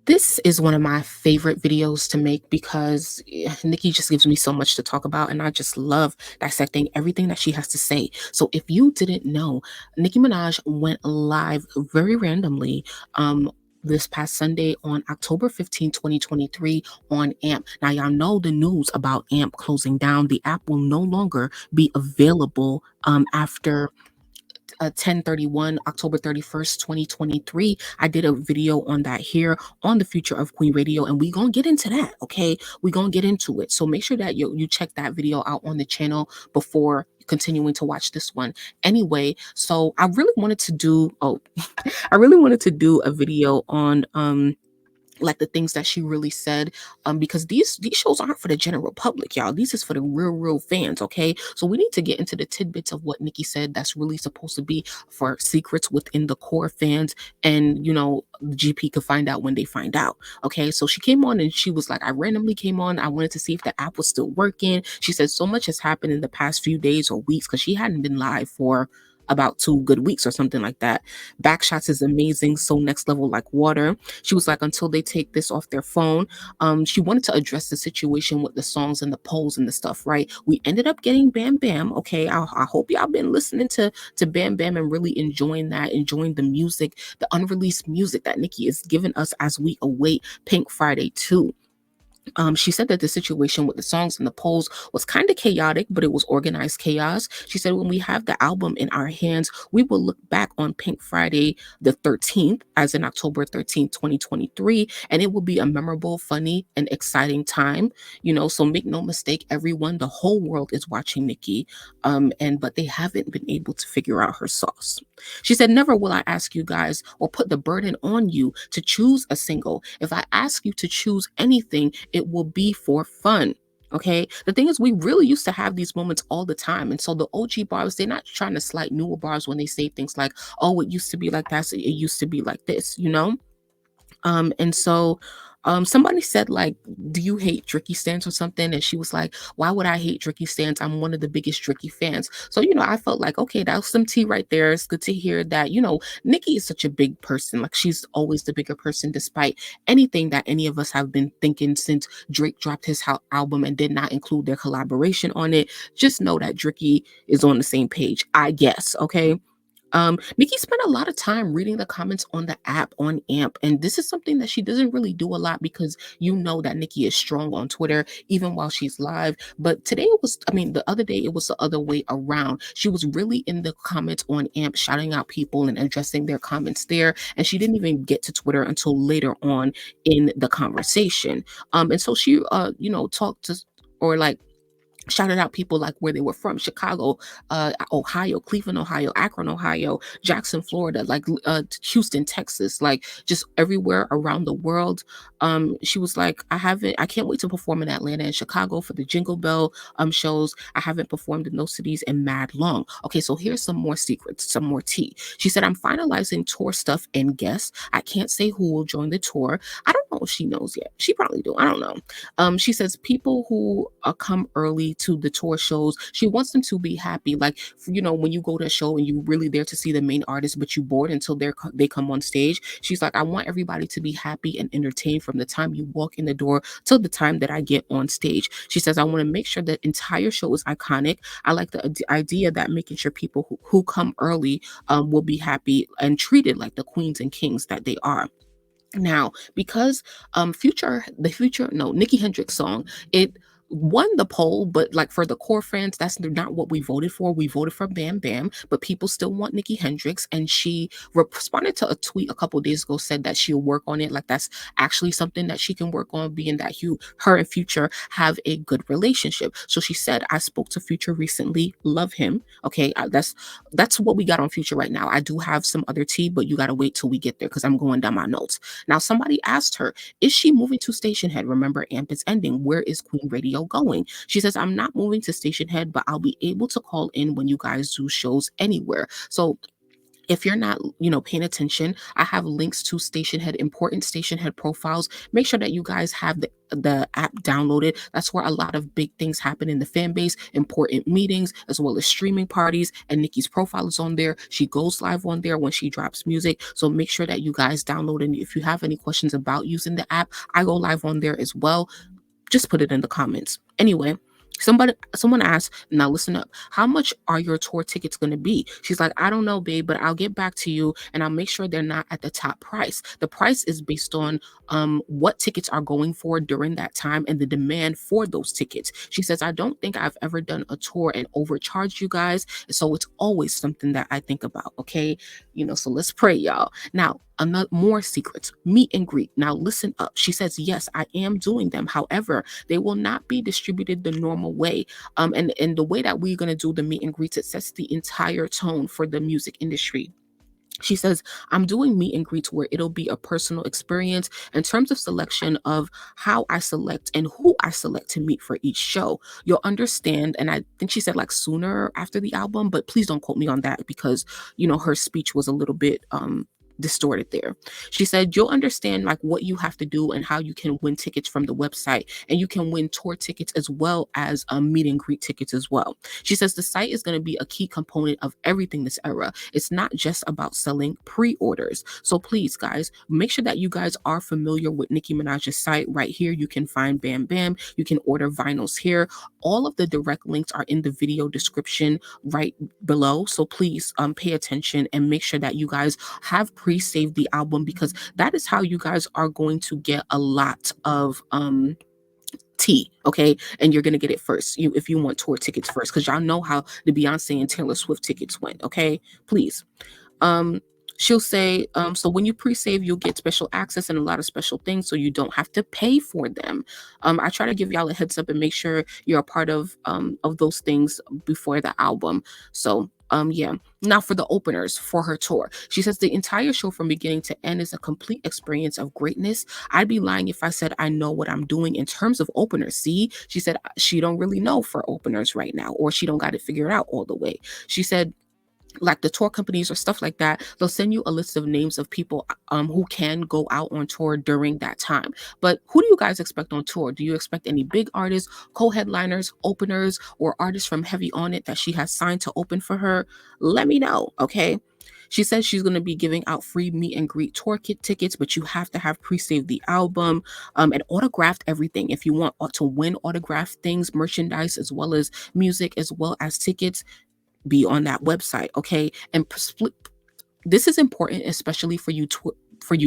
This is one of my favorite videos to make because Nicki just gives me so much to talk about, and I just love dissecting everything that she has to say. So, if you didn't know, Nicki Minaj went live very randomly. This past Sunday on October 15, 2023 on AMP. Now, y'all know the news about AMP closing down. The app will no longer be available after 10/31, October 31st, 2023. I did a video on that here on the future of Queen Radio, and we gonna get into that. Okay, we gonna get into it. So make sure that you check that video out on the channel before continuing to watch this one. Anyway, so I really wanted to do I really wanted to do a video on like the things that she really said, because these shows aren't for the general public, y'all. These is for the real fans. Okay, so we need to get into the tidbits of what Nicki said that's really supposed to be for secrets within the core fans, and the GP could find out when they find out. Okay, so she came on and she was like, I randomly came on, I wanted to see if the app was still working. She said so much has happened in the past few days or weeks, because she hadn't been live for about 2 good weeks or something like that. Backshots is amazing, so next level like water. She was like, until they take this off their phone. She wanted to address the situation with the songs and the polls and the stuff, right? We ended up getting Bam Bam. Okay, I hope y'all been listening to Bam Bam and really enjoying that, enjoying the music, the unreleased music that Nicki is giving us as we await Pink Friday 2. She said that the situation with the songs and the polls was kind of chaotic, but it was organized chaos. She said, when we have the album in our hands, we will look back on Pink Friday the 13th, as in October 13th, 2023, and it will be a memorable, funny, and exciting time. So make no mistake, everyone, the whole world is watching Nicki, but they haven't been able to figure out her sauce. She said, never will I ask you guys or put the burden on you to choose a single. If I ask you to choose anything, it will be for fun. Okay. The thing is, we really used to have these moments all the time. And so the OG bars, they're not trying to slight newer bars when they say things like, oh, it used to be like that. So it used to be like this. And so somebody said, like, do you hate Dricky stans or something? And she was like, why would I hate Dricky stans? I'm one of the biggest Dricky fans. So, I felt like, okay, that was some tea right there. It's good to hear that, Nicki is such a big person. Like, she's always the bigger person, despite anything that any of us have been thinking since Drake dropped his album and did not include their collaboration on it. Just know that Dricky is on the same page, I guess. Okay. Nicki spent a lot of time reading the comments on the app on AMP, and this is something that she doesn't really do a lot, because that Nicki is strong on Twitter even while she's live. But today the other day it was the other way around. She was really in the comments on AMP, shouting out people and addressing their comments there, and she didn't even get to Twitter until later on in the conversation. And so she, talked to, or like, shouted out people like where they were from: Chicago, Ohio, Cleveland, Ohio, Akron, Ohio, Jackson, Florida, like Houston, Texas, like just everywhere around the world. She was like, I can't wait to perform in Atlanta and Chicago for the Jingle Bell shows. I haven't performed in those cities in mad long. Okay, so here's some more secrets, some more tea. She said, I'm finalizing tour stuff and guests. I can't say who will join the tour. I don't know if she knows yet. She probably do. I don't know. She says people who come early to the tour shows, she wants them to be happy. Like, when you go to a show and you're really there to see the main artist, but you bored until they come on stage. She's like, I want everybody to be happy and entertained from the time you walk in the door till the time that I get on stage. She says, I want to make sure the entire show is iconic. I like the idea that making sure people who come early will be happy and treated like the queens and kings that they are. Now, because Nicki Hendrix song, it won the poll, but like for the core fans, that's not what we voted for. We voted for Bam Bam, but people still want Nicki Hendrix. And she responded to a tweet a couple days ago, said that she'll work on it. Like, that's actually something that she can work on, being that her and Future have a good relationship. So she said, I spoke to Future recently, love him. Okay, that's what we got on Future right now. I do have some other tea, but you gotta wait till we get there, because I'm going down my notes. Now, somebody asked her, is she moving to Stationhead? Remember, AMP is ending. Where is Queen Radio going? She says, I'm not moving to Stationhead, but I'll be able to call in when you guys do shows anywhere. So If you're not, paying attention, I have links to Stationhead, important Stationhead profiles. Make sure that you guys have the app downloaded. That's where a lot of big things happen in the fan base, important meetings, as well as streaming parties. And Nicki's profile is on there. She goes live on there when she drops music. So make sure that you guys download. And if you have any questions about using the app, I go live on there as well. Just put it in the comments. Anyway, someone asked, now listen up, how much are your tour tickets going to be? She's like, I don't know, babe, but I'll get back to you and I'll make sure they're not at the top price. The price is based on what tickets are going for during that time and the demand for those tickets. She says, I don't think I've ever done a tour and overcharged you guys, so it's always something that I think about. Okay, so let's pray, y'all. Now, another more secrets, meet and greet. Now listen up. She says, yes, I am doing them. However, they will not be distributed the normal way. And the way that we're going to do the meet and greets, it sets the entire tone for the music industry. She says, I'm doing meet and greets where it'll be a personal experience in terms of selection of how I select and who I select to meet for each show. You'll understand. And I think she said like sooner after the album, but please don't quote me on that because, her speech was a little bit, distorted there. She said, you'll understand like what you have to do and how you can win tickets from the website, and you can win tour tickets as well as meet and greet tickets as well. She says the site is going to be a key component of everything this era. It's not just about selling pre-orders. So please, guys, make sure that you guys are familiar with Nicki Minaj's site. Right here, you can find Bam Bam. You can order vinyls here. All of the direct links are in the video description right below. So please pay attention and make sure that you guys have pre-saved the album, because that is how you guys are going to get a lot of tea, okay? And you're gonna get it first, if you want tour tickets first, because y'all know how the Beyonce and Taylor Swift tickets went, okay? Please. Um, she'll say, so when you pre-save, you'll get special access and a lot of special things, so you don't have to pay for them. I try to give y'all a heads up and make sure you're a part of those things before the album. So yeah. Now for the openers for her tour, she says the entire show from beginning to end is a complete experience of greatness. I'd be lying if I said I know what I'm doing in terms of openers. See, she said she don't really know for openers right now, or she don't got it figured out all the way. She said, like the tour companies or stuff like that, they'll send you a list of names of people who can go out on tour during that time. But who do you guys expect on tour? Do you expect any big artists, co-headliners, openers, or artists from Heavy On It that she has signed to open for her? Let me know, okay? She says she's going to be giving out free meet and greet tour kit tickets, but you have to have pre-saved the album and autographed everything. If you want to win autographed things, merchandise, as well as music, as well as tickets, be on that website, okay? And this is important, especially for you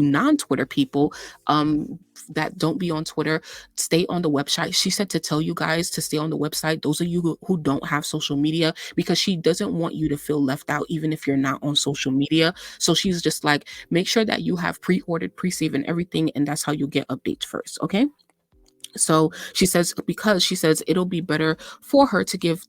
non-Twitter people that don't be on Twitter. Stay on the website. She said to tell you guys to stay on the website, those of you who don't have social media, because she doesn't want you to feel left out even if you're not on social media. So she's just like, make sure that you have pre-ordered, pre-saved, and everything, and that's how you get updates first, okay? So she says, because she says it'll be better for her to give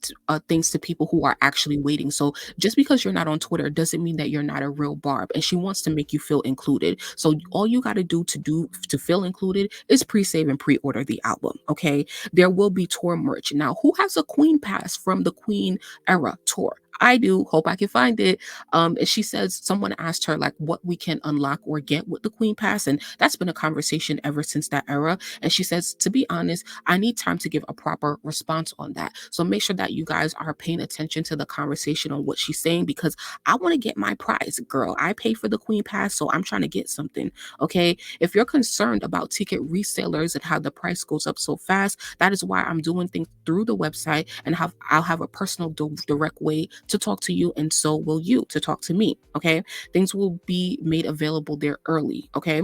things to people who are actually waiting. So just because you're not on Twitter doesn't mean that you're not a real Barb, and she wants to make you feel included. So all you got to do to feel included is pre-save and pre-order the album, okay? There will be tour merch. Now, who has a Queen pass from the Queen era tour? I do. Hope I can find it. And she says someone asked her like what we can unlock or get with the Queen pass, and that's been a conversation ever since that era. And she says, to be honest, I need time to give a proper response on that. So make sure that you guys are paying attention to the conversation on what she's saying, because I want to get my prize, girl. I pay for the Queen pass, so I'm trying to get something. Okay. If you're concerned about ticket resellers and how the price goes up so fast, that is why I'm doing things through the website, and I'll have a personal direct way to talk to you, and so will you to talk to me. Okay. Things will be made available there early. Okay.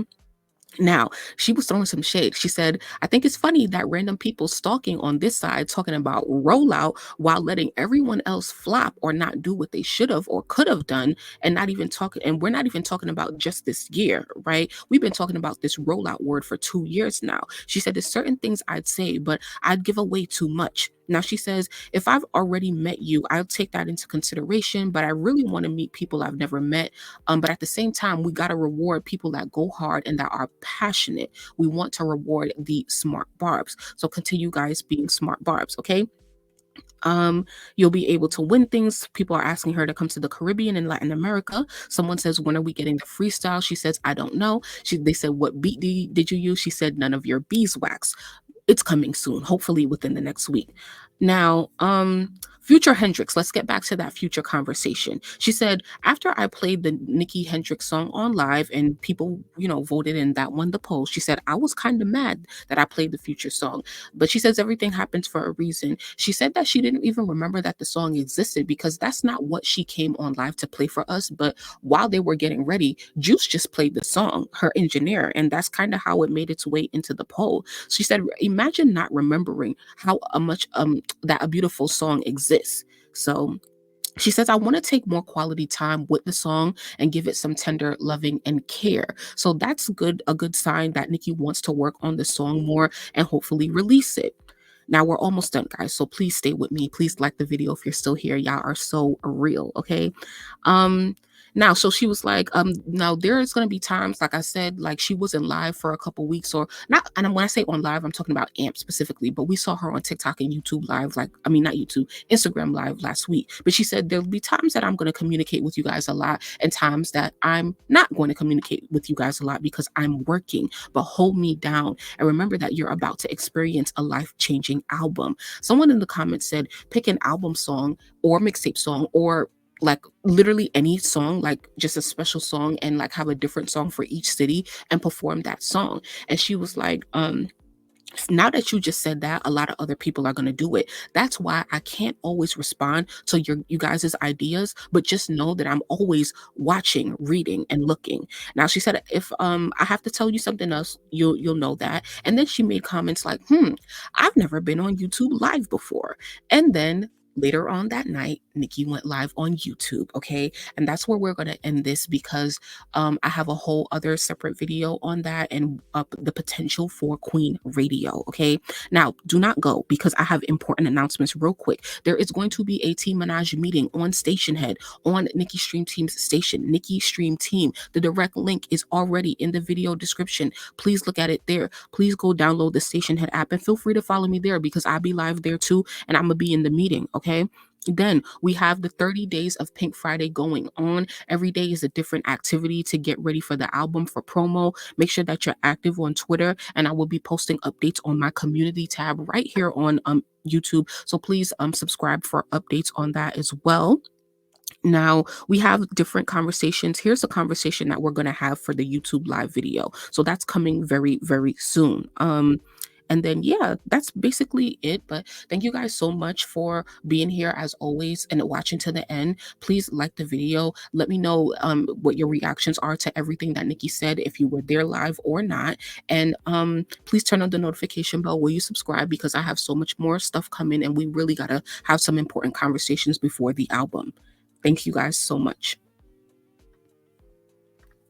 Now, she was throwing some shade. She said, I think it's funny that random people stalking on this side talking about Rollout while letting everyone else flop or not do what they should have or could have done, and not even talking. And we're not even talking about just this year, right? We've been talking about this Rollout word for 2 years now. She said, there's certain things I'd say, but I'd give away too much. Now, she says, if I've already met you, I'll take that into consideration, but I really want to meet people I've never met. But at the same time, we got to reward people that go hard and that are passionate. We want to reward the smart Barbs. So continue, guys, being smart Barbs, okay? You'll be able to win things. People are asking her to come to the Caribbean and Latin America. Someone says, when are we getting the freestyle? She says, I don't know. They said, what beat did you use? She said, none of your beeswax. It's coming soon, hopefully within the next week. Now, Future Hendrix, let's get back to that Future conversation. She said, after I played the Nicki Hendrix song on live and people, voted and that won the poll, she said, I was kind of mad that I played the Future song. But she says everything happens for a reason. She said that she didn't even remember that the song existed because that's not what she came on live to play for us. But while they were getting ready, Juice just played the song, her engineer, and that's kind of how it made its way into the poll. She said, imagine not remembering how much that a beautiful song exists. So she says, I want to take more quality time with the song and give it some tender loving and care. So that's good, a good sign that Nicki wants to work on the song more and hopefully release it. Now we're almost done, guys. So please stay with me. Please like the video if you're still here. Y'all are so real, okay? Um, Now, so she was like, now there's gonna be times, like I said, like she wasn't live for a couple weeks or not. And when I say on live, I'm talking about AMP specifically, but we saw her on TikTok and YouTube live, like, I mean, not YouTube, Instagram live last week. But she said there'll be times that I'm gonna communicate with you guys a lot and times that I'm not going to communicate with you guys a lot because I'm working, but hold me down. And remember that you're about to experience a life-changing album. Someone in the comments said, pick an album song or mixtape song or like literally any song, like just a special song and like have a different song for each city and perform that song. And she was like, now that you just said that, a lot of other people are going to do it. That's why I can't always respond to you guys' ideas, but just know that I'm always watching, reading, and looking. Now she said, if I have to tell you something else, you'll know that. And then she made comments like, I've never been on YouTube live before. And then later on that night, Nicki went live on YouTube. Okay. And that's where we're going to end this because I have a whole other separate video on that and the potential for Queen Radio. Okay. Now, do not go because I have important announcements real quick. There is going to be a Team Minaj meeting on Stationhead on Nicki Stream Team's station, Nicki Stream Team. The direct link is already in the video description. Please look at it there. Please go download the Stationhead app and feel free to follow me there because I'll be live there too and I'm going to be in the meeting. Okay. Then we have the 30 days of PiNK Friday going on. Every day is a different activity to get ready for the album for promo. Make sure that you're active on Twitter and I will be posting updates on my community tab right here on YouTube. So please subscribe for updates on that as well. Now we have different conversations. Here's a conversation that we're going to have for the YouTube live video. So that's coming very, very soon. And then, yeah, that's basically it. But thank you guys so much for being here as always and watching to the end. Please like the video. Let me know what your reactions are to everything that Nicki said, if you were there live or not. And please turn on the notification bell. Will you subscribe? Because I have so much more stuff coming and we really got to have some important conversations before the album. Thank you guys so much.